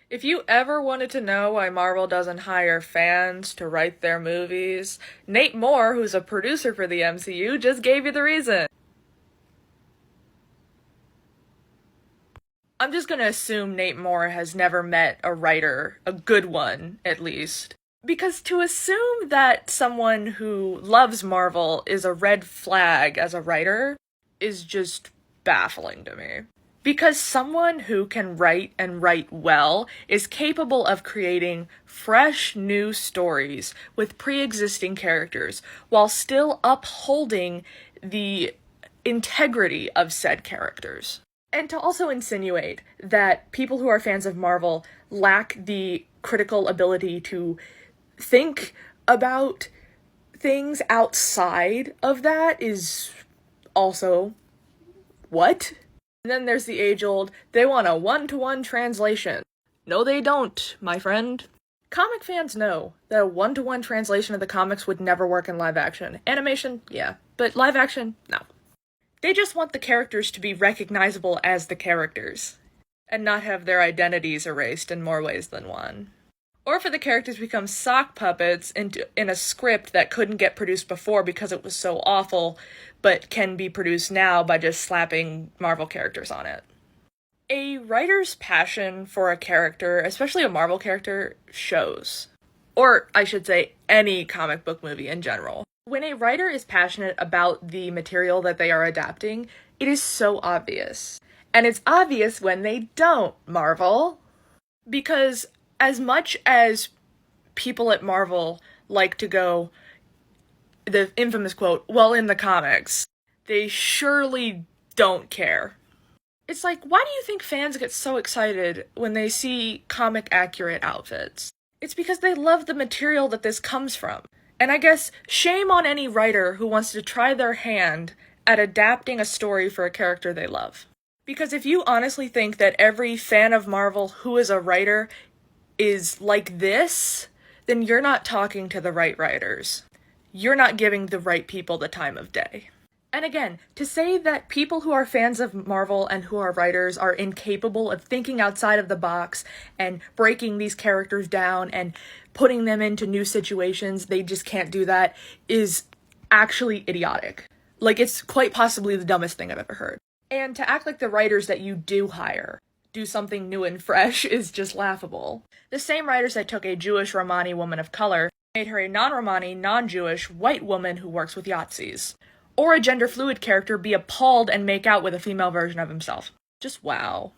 If you ever wanted to know why Marvel doesn't hire fans to write their movies, Nate Moore, who's a producer for the MCU, just gave you the reason. I'm just gonna assume Nate Moore has never met a writer, a good one, at least. Because to assume that someone who loves Marvel is a red flag as a writer is just baffling to me. Because someone who can write and write well is capable of creating fresh new stories with pre-existing characters while still upholding the integrity of said characters. And to also insinuate that people who are fans of Marvel lack the critical ability to think about things outside of that is also what? And then there's the age-old, they want a one-to-one translation. No, they don't, my friend. Comic fans know that a one-to-one translation of the comics would never work in live action. Animation, yeah, but live action, no. They just want the characters to be recognizable as the characters, and not have their identities erased in more ways than one. Or for the characters to become sock puppets in a script that couldn't get produced before because it was so awful, but can be produced now by just slapping Marvel characters on it. A writer's passion for a character, especially a Marvel character, shows. Or, I should say, any comic book movie in general. When a writer is passionate about the material that they are adapting, it is so obvious. And it's obvious when they don't, Marvel. Because as much as people at Marvel like to go, the infamous quote, well, in the comics, they surely don't care. It's like, why do you think fans get so excited when they see comic-accurate outfits? It's because they love the material that this comes from. And I guess shame on any writer who wants to try their hand at adapting a story for a character they love. Because if you honestly think that every fan of Marvel who is a writer is like this, then you're not talking to the right writers. You're not giving the right people the time of day. And again, to say that people who are fans of Marvel and who are writers are incapable of thinking outside of the box and breaking these characters down and putting them into new situations, they just can't do that, is actually idiotic. Like, it's quite possibly the dumbest thing I've ever heard. And to act like the writers that you do hire do something new and fresh is just laughable. The same writers that took a Jewish Romani woman of color made her a non-Romani, non-Jewish, white woman who works with Yahtzees. Or a gender-fluid character be appalled and make out with a female version of himself. Just wow.